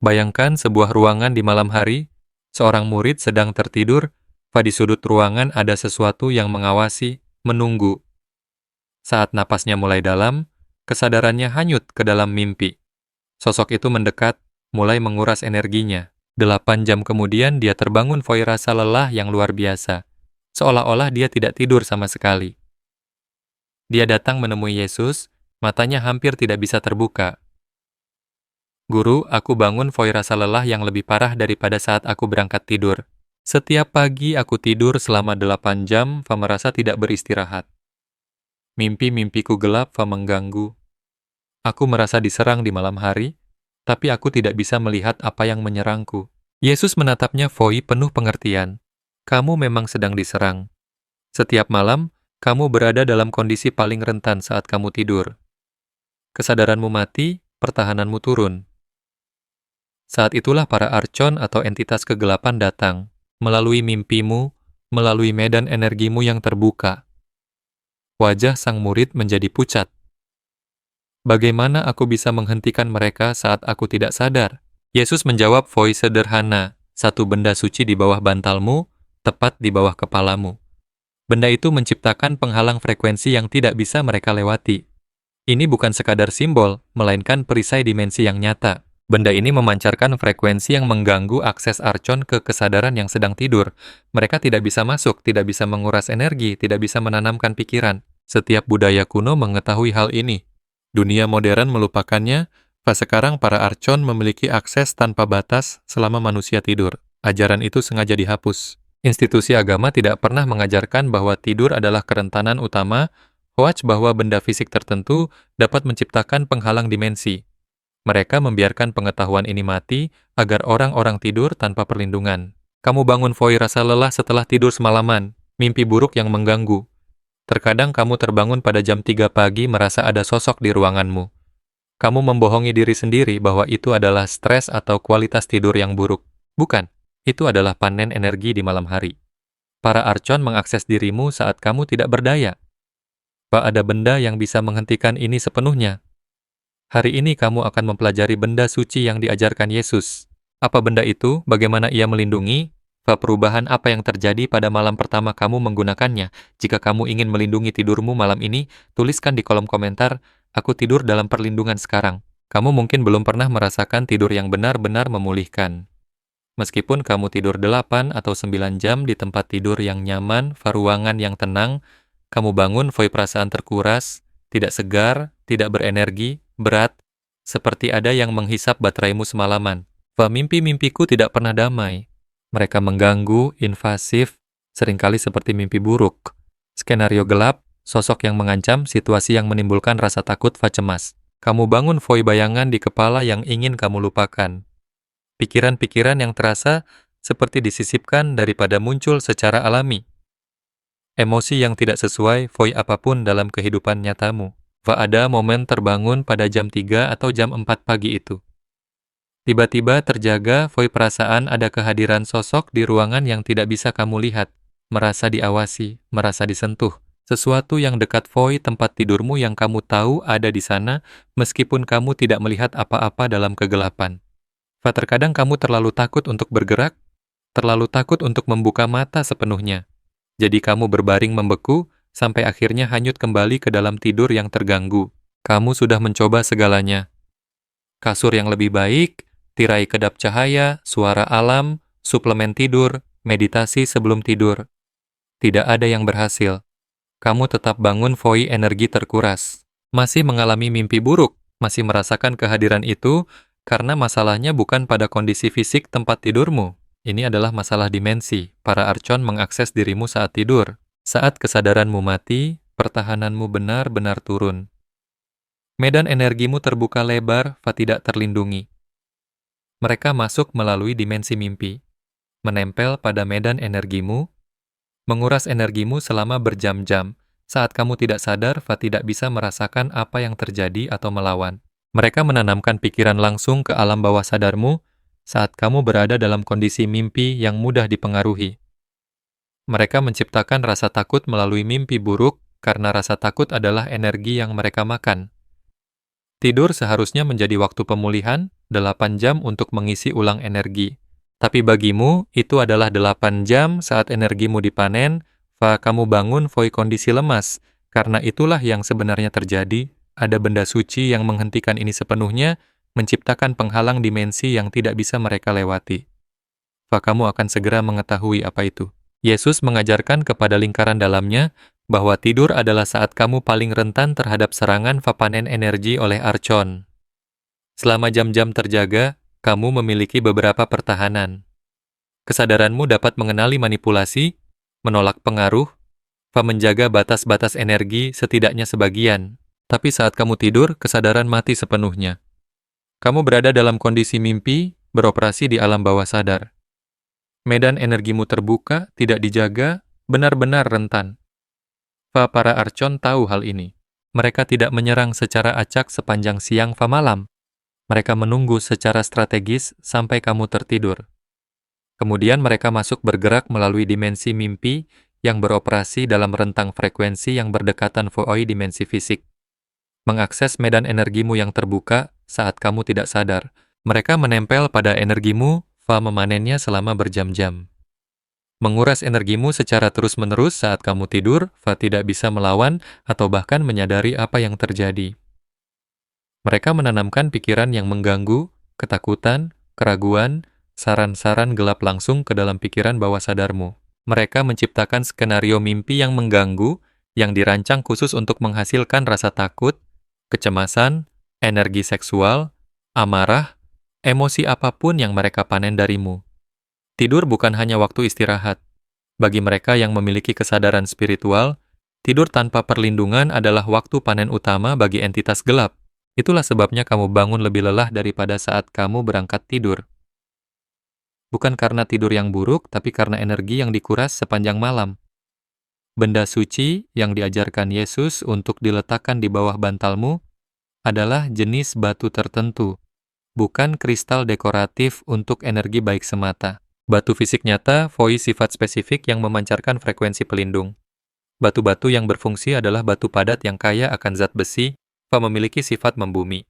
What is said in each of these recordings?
Bayangkan sebuah ruangan di malam hari, seorang murid sedang tertidur, di sudut ruangan ada sesuatu yang mengawasi, menunggu. Saat napasnya mulai dalam, kesadarannya hanyut ke dalam mimpi. Sosok itu mendekat, mulai menguras energinya. 8 jam kemudian dia terbangun foi rasa lelah yang luar biasa. Seolah-olah dia tidak tidur sama sekali. Dia datang menemui Yesus, matanya hampir tidak bisa terbuka. Guru, aku bangun foi rasa lelah yang lebih parah daripada saat aku berangkat tidur. Setiap pagi aku tidur selama 8 jam, merasa tidak beristirahat. Mimpi-mimpiku gelap, mengganggu. Aku merasa diserang di malam hari, tapi aku tidak bisa melihat apa yang menyerangku. Yesus menatapnya foi penuh pengertian. Kamu memang sedang diserang. Setiap malam, kamu berada dalam kondisi paling rentan saat kamu tidur. Kesadaranmu mati, pertahananmu turun. Saat itulah para archon atau entitas kegelapan datang, melalui mimpimu, melalui medan energimu yang terbuka. Wajah sang murid menjadi pucat. Bagaimana aku bisa menghentikan mereka saat aku tidak sadar? Yesus menjawab foi sederhana, satu benda suci di bawah bantalmu, tepat di bawah kepalamu. Benda itu menciptakan penghalang frekuensi yang tidak bisa mereka lewati. Ini bukan sekadar simbol, melainkan perisai dimensi yang nyata. Benda ini memancarkan frekuensi yang mengganggu akses archon ke kesadaran yang sedang tidur. Mereka tidak bisa masuk, tidak bisa menguras energi, tidak bisa menanamkan pikiran. Setiap budaya kuno mengetahui hal ini. Dunia modern melupakannya, sekarang para archon memiliki akses tanpa batas selama manusia tidur. Ajaran itu sengaja dihapus. Institusi agama tidak pernah mengajarkan bahwa tidur adalah kerentanan utama, hoax bahwa benda fisik tertentu dapat menciptakan penghalang dimensi. Mereka membiarkan pengetahuan ini mati agar orang-orang tidur tanpa perlindungan. Kamu bangun foi rasa lelah setelah tidur semalaman, mimpi buruk yang mengganggu. Terkadang kamu terbangun pada jam 3 pagi merasa ada sosok di ruanganmu. Kamu membohongi diri sendiri bahwa itu adalah stres atau kualitas tidur yang buruk. Bukan, itu adalah panen energi di malam hari. Para archon mengakses dirimu saat kamu tidak berdaya. Ada benda yang bisa menghentikan ini sepenuhnya. Hari ini kamu akan mempelajari benda suci yang diajarkan Yesus. Apa benda itu? Bagaimana ia melindungi? Perubahan apa yang terjadi pada malam pertama kamu menggunakannya? Jika kamu ingin melindungi tidurmu malam ini, tuliskan di kolom komentar, aku tidur dalam perlindungan sekarang. Kamu mungkin belum pernah merasakan tidur yang benar-benar memulihkan. Meskipun kamu tidur 8 atau 9 jam di tempat tidur yang nyaman, ruangan yang tenang, kamu bangun foi perasaan terkuras, tidak segar, tidak berenergi, berat, seperti ada yang menghisap bateraimu semalaman. Mimpi-mimpiku tidak pernah damai. Mereka mengganggu, invasif, seringkali seperti mimpi buruk. Skenario gelap, sosok yang mengancam, situasi yang menimbulkan rasa takut, cemas. Kamu bangun foi bayangan di kepala yang ingin kamu lupakan. Pikiran-pikiran yang terasa seperti disisipkan daripada muncul secara alami. Emosi yang tidak sesuai foi apapun dalam kehidupan nyatamu. Ada momen terbangun pada jam 3 atau jam 4 pagi itu. Tiba-tiba terjaga foi perasaan ada kehadiran sosok di ruangan yang tidak bisa kamu lihat, merasa diawasi, merasa disentuh. Sesuatu yang dekat foi tempat tidurmu yang kamu tahu ada di sana, meskipun kamu tidak melihat apa-apa dalam kegelapan. Terkadang kamu terlalu takut untuk bergerak, terlalu takut untuk membuka mata sepenuhnya. Jadi kamu berbaring membeku, sampai akhirnya hanyut kembali ke dalam tidur yang terganggu. Kamu sudah mencoba segalanya. Kasur yang lebih baik, tirai kedap cahaya, suara alam, suplemen tidur, meditasi sebelum tidur. Tidak ada yang berhasil. Kamu tetap bangun foi energi terkuras. Masih mengalami mimpi buruk, masih merasakan kehadiran itu, karena masalahnya bukan pada kondisi fisik tempat tidurmu. Ini adalah masalah dimensi. Para archon mengakses dirimu saat tidur. Saat kesadaranmu mati, pertahananmu benar-benar turun. Medan energimu terbuka lebar, tidak terlindungi. Mereka masuk melalui dimensi mimpi, menempel pada medan energimu, menguras energimu selama berjam-jam. Saat kamu tidak sadar, tidak bisa merasakan apa yang terjadi atau melawan. Mereka menanamkan pikiran langsung ke alam bawah sadarmu saat kamu berada dalam kondisi mimpi yang mudah dipengaruhi. Mereka menciptakan rasa takut melalui mimpi buruk karena rasa takut adalah energi yang mereka makan. Tidur seharusnya menjadi waktu pemulihan, 8 jam untuk mengisi ulang energi. Tapi bagimu, itu adalah 8 jam saat energimu dipanen, kamu bangun voi kondisi lemas. Karena itulah yang sebenarnya terjadi, ada benda suci yang menghentikan ini sepenuhnya, menciptakan penghalang dimensi yang tidak bisa mereka lewati. Kamu akan segera mengetahui apa itu. Yesus mengajarkan kepada lingkaran dalamnya bahwa tidur adalah saat kamu paling rentan terhadap serangan panen energi oleh archon. Selama jam-jam terjaga, kamu memiliki beberapa pertahanan. Kesadaranmu dapat mengenali manipulasi, menolak pengaruh, menjaga batas-batas energi setidaknya sebagian. Tapi saat kamu tidur, kesadaran mati sepenuhnya. Kamu berada dalam kondisi mimpi, beroperasi di alam bawah sadar. Medan energimu terbuka, tidak dijaga, benar-benar rentan. Para archon tahu hal ini. Mereka tidak menyerang secara acak sepanjang siang malam. Mereka menunggu secara strategis sampai kamu tertidur. Kemudian mereka masuk bergerak melalui dimensi mimpi yang beroperasi dalam rentang frekuensi yang berdekatan voi dimensi fisik. Mengakses medan energimu yang terbuka saat kamu tidak sadar. Mereka menempel pada energimu, memanennya selama berjam-jam. Menguras energimu secara terus-menerus saat kamu tidur, tidak bisa melawan atau bahkan menyadari apa yang terjadi. Mereka menanamkan pikiran yang mengganggu, ketakutan, keraguan, saran-saran gelap langsung ke dalam pikiran bawah sadarmu. Mereka menciptakan skenario mimpi yang mengganggu, yang dirancang khusus untuk menghasilkan rasa takut, kecemasan, energi seksual, amarah, emosi apapun yang mereka panen darimu. Tidur bukan hanya waktu istirahat. Bagi mereka yang memiliki kesadaran spiritual, tidur tanpa perlindungan adalah waktu panen utama bagi entitas gelap. Itulah sebabnya kamu bangun lebih lelah daripada saat kamu berangkat tidur. Bukan karena tidur yang buruk, tapi karena energi yang dikuras sepanjang malam. Benda suci yang diajarkan Yesus untuk diletakkan di bawah bantalmu adalah jenis batu tertentu, bukan kristal dekoratif untuk energi baik semata. Batu fisik nyata, voi sifat spesifik yang memancarkan frekuensi pelindung. Batu-batu yang berfungsi adalah batu padat yang kaya akan zat besi, memiliki sifat membumi.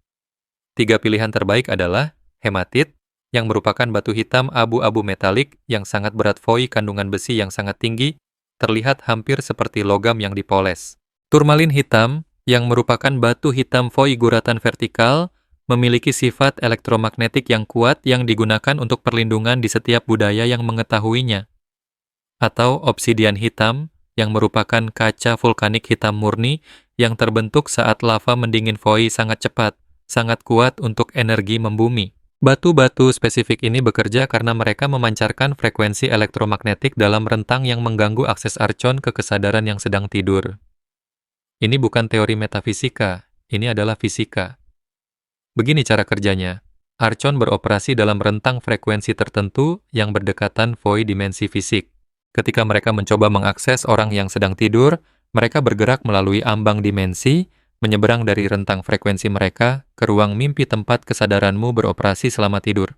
3 pilihan terbaik adalah hematit, yang merupakan batu hitam abu-abu metalik yang sangat berat voi kandungan besi yang sangat tinggi, terlihat hampir seperti logam yang dipoles. Turmalin hitam, yang merupakan batu hitam voi guratan vertikal, memiliki sifat elektromagnetik yang kuat yang digunakan untuk perlindungan di setiap budaya yang mengetahuinya. Atau obsidian hitam, yang merupakan kaca vulkanik hitam murni yang terbentuk saat lava mendingin voi sangat cepat, sangat kuat untuk energi membumi. Batu-batu spesifik ini bekerja karena mereka memancarkan frekuensi elektromagnetik dalam rentang yang mengganggu akses archon ke kesadaran yang sedang tidur. Ini bukan teori metafisika, ini adalah fisika. Begini cara kerjanya. Archon beroperasi dalam rentang frekuensi tertentu yang berdekatan voi dimensi fisik. Ketika mereka mencoba mengakses orang yang sedang tidur, mereka bergerak melalui ambang dimensi, menyeberang dari rentang frekuensi mereka ke ruang mimpi tempat kesadaranmu beroperasi selama tidur.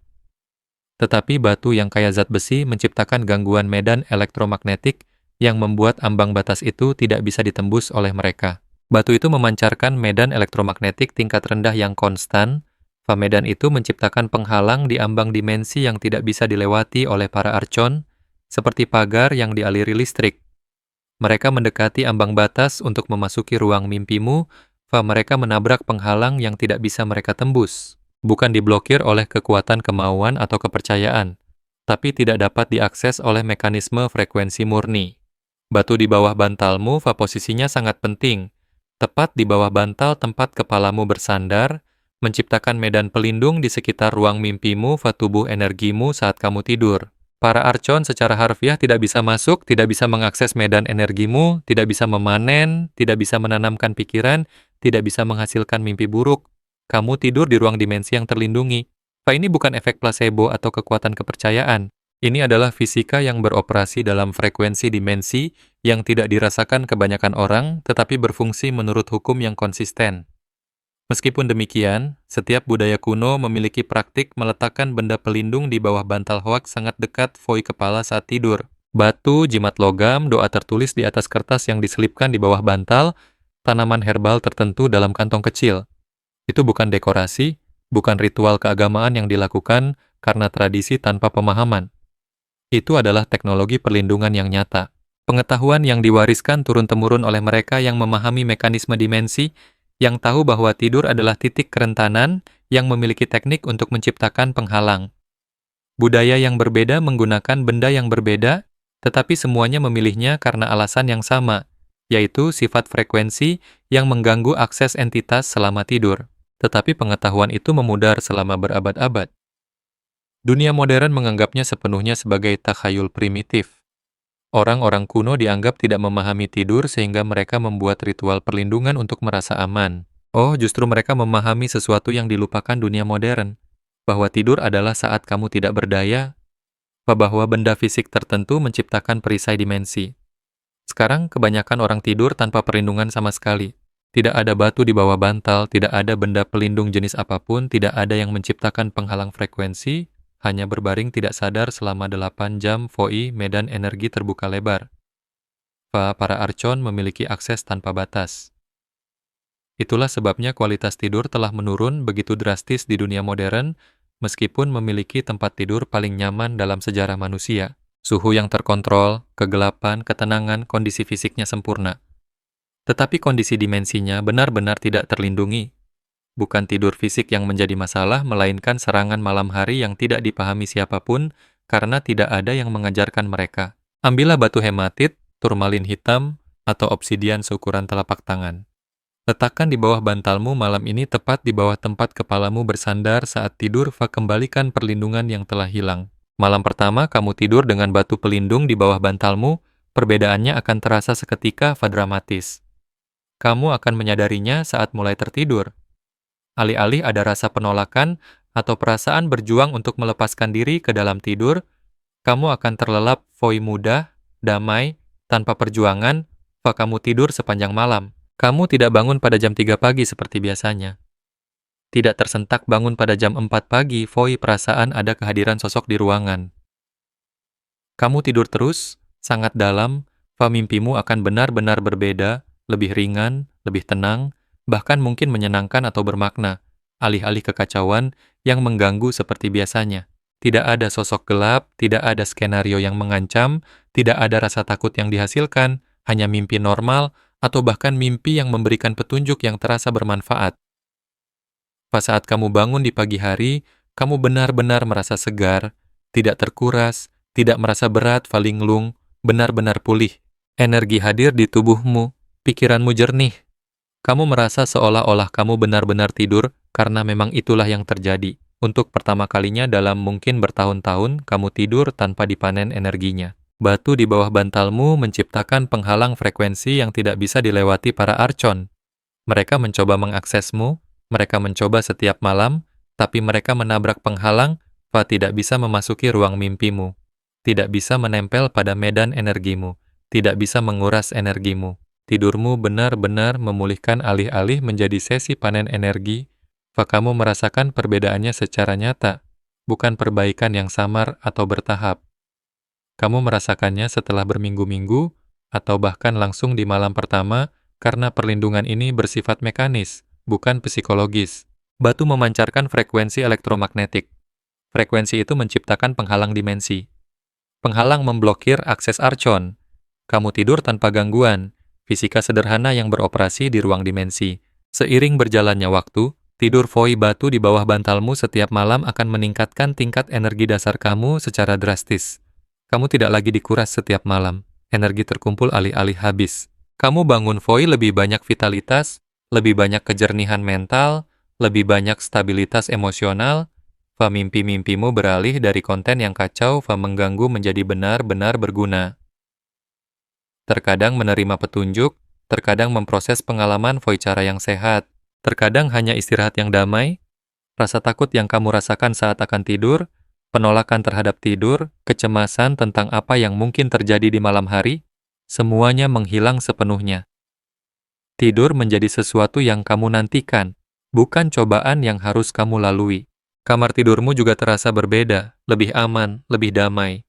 Tetapi batu yang kaya zat besi menciptakan gangguan medan elektromagnetik yang membuat ambang batas itu tidak bisa ditembus oleh mereka. Batu itu memancarkan medan elektromagnetik tingkat rendah yang konstan, medan itu menciptakan penghalang di ambang dimensi yang tidak bisa dilewati oleh para archon, seperti pagar yang dialiri listrik. Mereka mendekati ambang batas untuk memasuki ruang mimpimu, mereka menabrak penghalang yang tidak bisa mereka tembus, bukan diblokir oleh kekuatan kemauan atau kepercayaan, tapi tidak dapat diakses oleh mekanisme frekuensi murni. Batu di bawah bantalmu, posisinya sangat penting, tepat di bawah bantal tempat kepalamu bersandar, menciptakan medan pelindung di sekitar ruang mimpimu, tubuh energimu saat kamu tidur. Para archon secara harfiah tidak bisa masuk, tidak bisa mengakses medan energimu, tidak bisa memanen, tidak bisa menanamkan pikiran, tidak bisa menghasilkan mimpi buruk. Kamu tidur di ruang dimensi yang terlindungi. Ini bukan efek placebo atau kekuatan kepercayaan. Ini adalah fisika yang beroperasi dalam frekuensi dimensi yang tidak dirasakan kebanyakan orang, tetapi berfungsi menurut hukum yang konsisten. Meskipun demikian, setiap budaya kuno memiliki praktik meletakkan benda pelindung di bawah bantal hoaks sangat dekat voi kepala saat tidur. Batu, jimat logam, doa tertulis di atas kertas yang diselipkan di bawah bantal, tanaman herbal tertentu dalam kantong kecil. Itu bukan dekorasi, bukan ritual keagamaan yang dilakukan karena tradisi tanpa pemahaman. Itu adalah teknologi perlindungan yang nyata. Pengetahuan yang diwariskan turun-temurun oleh mereka yang memahami mekanisme dimensi, yang tahu bahwa tidur adalah titik kerentanan, yang memiliki teknik untuk menciptakan penghalang. Budaya yang berbeda menggunakan benda yang berbeda, tetapi semuanya memilihnya karena alasan yang sama, yaitu sifat frekuensi yang mengganggu akses entitas selama tidur. Tetapi pengetahuan itu memudar selama berabad-abad. Dunia modern menganggapnya sepenuhnya sebagai takhayul primitif. Orang-orang kuno dianggap tidak memahami tidur sehingga mereka membuat ritual perlindungan untuk merasa aman. Oh, justru mereka memahami sesuatu yang dilupakan dunia modern, bahwa tidur adalah saat kamu tidak berdaya, bahwa benda fisik tertentu menciptakan perisai dimensi. Sekarang, kebanyakan orang tidur tanpa perlindungan sama sekali. Tidak ada batu di bawah bantal, tidak ada benda pelindung jenis apapun, tidak ada yang menciptakan penghalang frekuensi, hanya berbaring tidak sadar selama 8 jam foi medan energi terbuka lebar. Para archon memiliki akses tanpa batas. Itulah sebabnya kualitas tidur telah menurun begitu drastis di dunia modern, meskipun memiliki tempat tidur paling nyaman dalam sejarah manusia. Suhu yang terkontrol, kegelapan, ketenangan, kondisi fisiknya sempurna. Tetapi kondisi dimensinya benar-benar tidak terlindungi. Bukan tidur fisik yang menjadi masalah, melainkan serangan malam hari yang tidak dipahami siapapun karena tidak ada yang mengajarkan mereka. Ambillah batu hematit, turmalin hitam, atau obsidian seukuran telapak tangan. Letakkan di bawah bantalmu malam ini tepat di bawah tempat kepalamu bersandar saat tidur, kembalikan perlindungan yang telah hilang. Malam pertama kamu tidur dengan batu pelindung di bawah bantalmu, perbedaannya akan terasa seketika dramatis. Kamu akan menyadarinya saat mulai tertidur. Alih-alih ada rasa penolakan atau perasaan berjuang untuk melepaskan diri ke dalam tidur, kamu akan terlelap foi mudah, damai, tanpa perjuangan, kamu tidur sepanjang malam. Kamu tidak bangun pada jam 3 pagi seperti biasanya. Tidak tersentak bangun pada jam 4 pagi, foi perasaan ada kehadiran sosok di ruangan. Kamu tidur terus, sangat dalam, mimpimu akan benar-benar berbeda, lebih ringan, lebih tenang, bahkan mungkin menyenangkan atau bermakna, alih-alih kekacauan yang mengganggu seperti biasanya. Tidak ada sosok gelap, tidak ada skenario yang mengancam, tidak ada rasa takut yang dihasilkan, hanya mimpi normal, atau bahkan mimpi yang memberikan petunjuk yang terasa bermanfaat. Pas saat kamu bangun di pagi hari, kamu benar-benar merasa segar, tidak terkuras, tidak merasa berat, linglung, benar-benar pulih. Energi hadir di tubuhmu, pikiranmu jernih. Kamu merasa seolah-olah kamu benar-benar tidur karena memang itulah yang terjadi. Untuk pertama kalinya dalam mungkin bertahun-tahun, kamu tidur tanpa dipanen energinya. Batu di bawah bantalmu menciptakan penghalang frekuensi yang tidak bisa dilewati para archon. Mereka mencoba mengaksesmu, mereka mencoba setiap malam, tapi mereka menabrak penghalang, tidak bisa memasuki ruang mimpimu, tidak bisa menempel pada medan energimu, tidak bisa menguras energimu. Tidurmu benar-benar memulihkan alih-alih menjadi sesi panen energi, kamu merasakan perbedaannya secara nyata, bukan perbaikan yang samar atau bertahap. Kamu merasakannya setelah berminggu-minggu, atau bahkan langsung di malam pertama, karena perlindungan ini bersifat mekanis, bukan psikologis. Batu memancarkan frekuensi elektromagnetik. Frekuensi itu menciptakan penghalang dimensi. Penghalang memblokir akses archon. Kamu tidur tanpa gangguan. Fisika sederhana yang beroperasi di ruang dimensi. Seiring berjalannya waktu, tidur foi batu di bawah bantalmu setiap malam akan meningkatkan tingkat energi dasar kamu secara drastis. Kamu tidak lagi dikuras setiap malam. Energi terkumpul alih-alih habis. Kamu bangun foi lebih banyak vitalitas, lebih banyak kejernihan mental, lebih banyak stabilitas emosional, mimpi-mimpimu beralih dari konten yang kacau, mengganggu menjadi benar-benar berguna. Terkadang menerima petunjuk, terkadang memproses pengalaman cara yang sehat, terkadang hanya istirahat yang damai, rasa takut yang kamu rasakan saat akan tidur, penolakan terhadap tidur, kecemasan tentang apa yang mungkin terjadi di malam hari, semuanya menghilang sepenuhnya. Tidur menjadi sesuatu yang kamu nantikan, bukan cobaan yang harus kamu lalui. Kamar tidurmu juga terasa berbeda, lebih aman, lebih damai.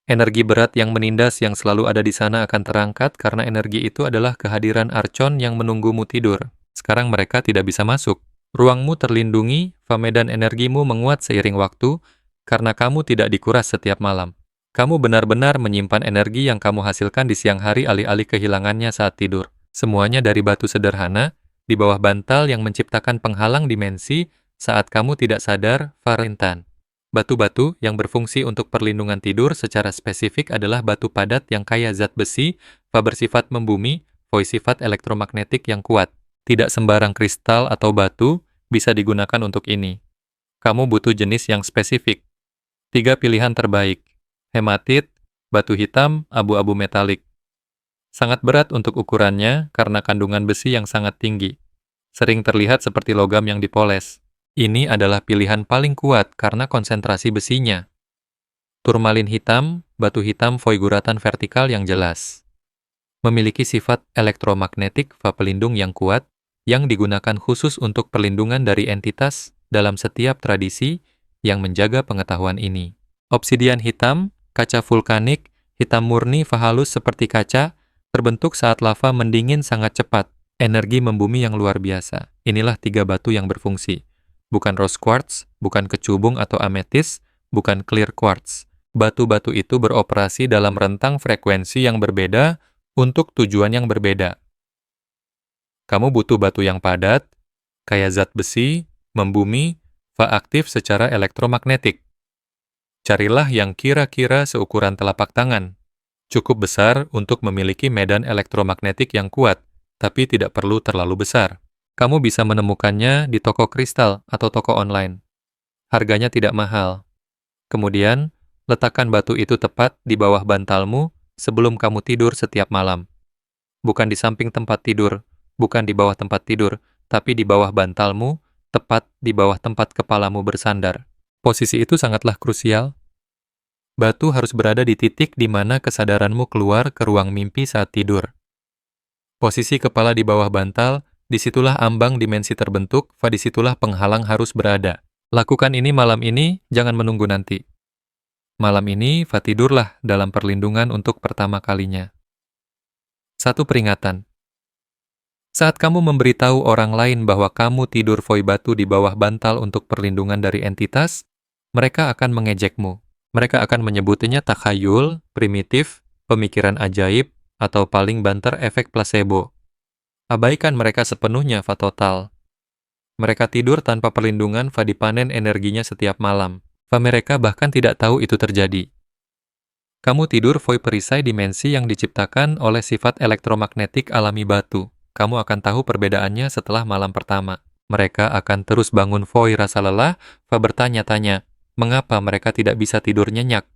Energi berat yang menindas yang selalu ada di sana akan terangkat karena energi itu adalah kehadiran archon yang menunggumu tidur. Sekarang mereka tidak bisa masuk. Ruangmu terlindungi, medan energimu menguat seiring waktu, karena kamu tidak dikuras setiap malam. Kamu benar-benar menyimpan energi yang kamu hasilkan di siang hari alih-alih kehilangannya saat tidur. Semuanya dari batu sederhana, di bawah bantal yang menciptakan penghalang dimensi saat kamu tidak sadar, rentan. Batu-batu yang berfungsi untuk perlindungan tidur secara spesifik adalah batu padat yang kaya zat besi, bersifat membumi, sifat elektromagnetik yang kuat. Tidak sembarang kristal atau batu bisa digunakan untuk ini. Kamu butuh jenis yang spesifik. 3 pilihan terbaik. Hematit, batu hitam, abu-abu metalik. Sangat berat untuk ukurannya karena kandungan besi yang sangat tinggi. Sering terlihat seperti logam yang dipoles. Ini adalah pilihan paling kuat karena konsentrasi besinya. Turmalin hitam, batu hitam guratan vertikal yang jelas. Memiliki sifat elektromagnetik pelindung yang kuat, yang digunakan khusus untuk perlindungan dari entitas dalam setiap tradisi yang menjaga pengetahuan ini. Obsidian hitam, kaca vulkanik, hitam murni halus seperti kaca, terbentuk saat lava mendingin sangat cepat, energi membumi yang luar biasa. Inilah 3 batu yang berfungsi. Bukan rose quartz, bukan kecubung atau ametis, bukan clear quartz. Batu-batu itu beroperasi dalam rentang frekuensi yang berbeda untuk tujuan yang berbeda. Kamu butuh batu yang padat, kaya zat besi, membumi, aktif secara elektromagnetik. Carilah yang kira-kira seukuran telapak tangan. Cukup besar untuk memiliki medan elektromagnetik yang kuat, tapi tidak perlu terlalu besar. Kamu bisa menemukannya di toko kristal atau toko online. Harganya tidak mahal. Kemudian, letakkan batu itu tepat di bawah bantalmu sebelum kamu tidur setiap malam. Bukan di samping tempat tidur, bukan di bawah tempat tidur, tapi di bawah bantalmu, tepat di bawah tempat kepalamu bersandar. Posisi itu sangatlah krusial. Batu harus berada di titik di mana kesadaranmu keluar ke ruang mimpi saat tidur. Posisi kepala di bawah bantal, disitulah ambang dimensi terbentuk, disitulah penghalang harus berada. Lakukan ini malam ini, jangan menunggu nanti. Malam ini, tidurlah dalam perlindungan untuk pertama kalinya. 1 peringatan. Saat kamu memberitahu orang lain bahwa kamu tidur batu di bawah bantal untuk perlindungan dari entitas, mereka akan mengejekmu. Mereka akan menyebutnya takhayul, primitif, pemikiran ajaib, atau paling banter efek placebo. Abaikan mereka sepenuhnya, total. Mereka tidur tanpa perlindungan, dipanen energinya setiap malam. Mereka bahkan tidak tahu itu terjadi. Kamu tidur perisai dimensi yang diciptakan oleh sifat elektromagnetik alami batu. Kamu akan tahu perbedaannya setelah malam pertama. Mereka akan terus bangun rasa lelah, bertanya-tanya, mengapa mereka tidak bisa tidur nyenyak?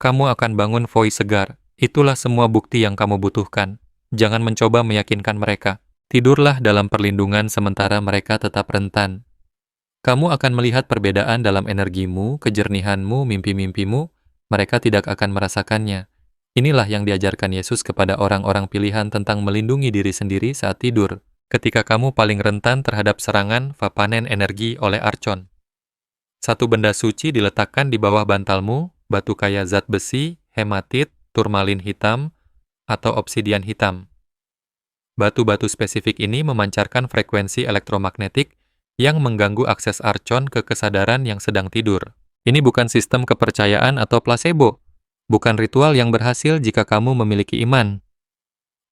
Kamu akan bangun segar. Itulah semua bukti yang kamu butuhkan. Jangan mencoba meyakinkan mereka. Tidurlah dalam perlindungan sementara mereka tetap rentan. Kamu akan melihat perbedaan dalam energimu, kejernihanmu, mimpi-mimpimu. Mereka tidak akan merasakannya. Inilah yang diajarkan Yesus kepada orang-orang pilihan tentang melindungi diri sendiri saat tidur, ketika kamu paling rentan terhadap serangan panen energi oleh archon. 1 benda suci diletakkan di bawah bantalmu, batu kaya zat besi, hematit, turmalin hitam, atau obsidian hitam. Batu-batu spesifik ini memancarkan frekuensi elektromagnetik yang mengganggu akses archon ke kesadaran yang sedang tidur. Ini bukan sistem kepercayaan atau placebo, bukan ritual yang berhasil jika kamu memiliki iman.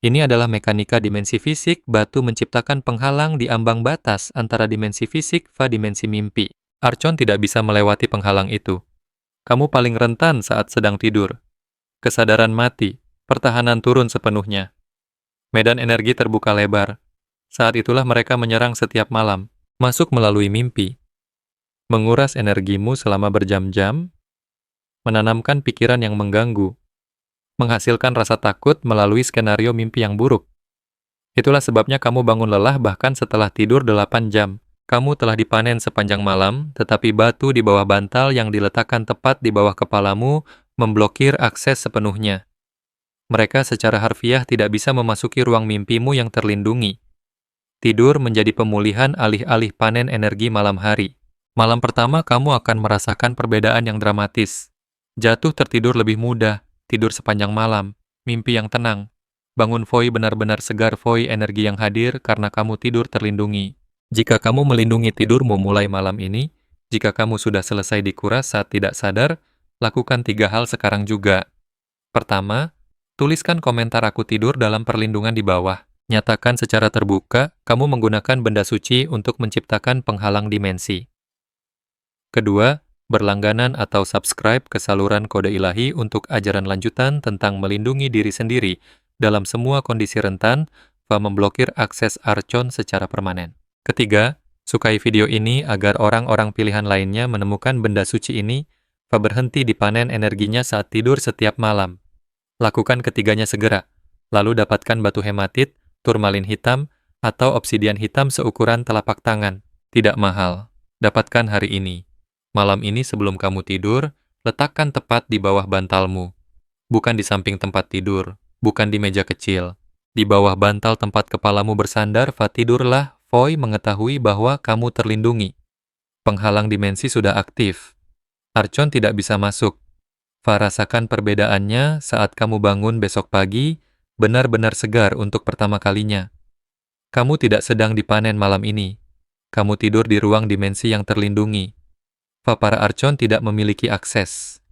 Ini adalah mekanika dimensi fisik, batu menciptakan penghalang di ambang batas antara dimensi fisik dan dimensi mimpi. Archon tidak bisa melewati penghalang itu. Kamu paling rentan saat sedang tidur. Kesadaran mati, pertahanan turun sepenuhnya. Medan energi terbuka lebar. Saat itulah mereka menyerang setiap malam, masuk melalui mimpi. Menguras energimu selama berjam-jam, menanamkan pikiran yang mengganggu, menghasilkan rasa takut melalui skenario mimpi yang buruk. Itulah sebabnya kamu bangun lelah bahkan setelah tidur 8 jam. Kamu telah dipanen sepanjang malam, tetapi batu di bawah bantal yang diletakkan tepat di bawah kepalamu memblokir akses sepenuhnya. Mereka secara harfiah tidak bisa memasuki ruang mimpimu yang terlindungi. Tidur menjadi pemulihan alih-alih panen energi malam hari. Malam pertama kamu akan merasakan perbedaan yang dramatis. Jatuh tertidur lebih mudah, tidur sepanjang malam, mimpi yang tenang. Bangun benar-benar segar energi yang hadir karena kamu tidur terlindungi. Jika kamu melindungi tidurmu mulai malam ini, jika kamu sudah selesai dikuras saat tidak sadar, lakukan 3 hal sekarang juga. Pertama, tuliskan komentar aku tidur dalam perlindungan di bawah. Nyatakan secara terbuka, kamu menggunakan benda suci untuk menciptakan penghalang dimensi. Kedua, berlangganan atau subscribe ke saluran kode ilahi untuk ajaran lanjutan tentang melindungi diri sendiri dalam semua kondisi rentan, dan memblokir akses Archon secara permanen. Ketiga, sukai video ini agar orang-orang pilihan lainnya menemukan benda suci ini, dan berhenti dipanen energinya saat tidur setiap malam. Lakukan ketiganya segera, lalu dapatkan batu hematit, turmalin hitam, atau obsidian hitam seukuran telapak tangan. Tidak mahal. Dapatkan hari ini. Malam ini sebelum kamu tidur, letakkan tepat di bawah bantalmu. Bukan di samping tempat tidur, bukan di meja kecil. Di bawah bantal tempat kepalamu bersandar, tidurlah, Foy mengetahui bahwa kamu terlindungi. Penghalang dimensi sudah aktif. Archon tidak bisa masuk. Rasakan perbedaannya saat kamu bangun besok pagi, benar-benar segar untuk pertama kalinya. Kamu tidak sedang dipanen malam ini. Kamu tidur di ruang dimensi yang terlindungi. Para Archon tidak memiliki akses.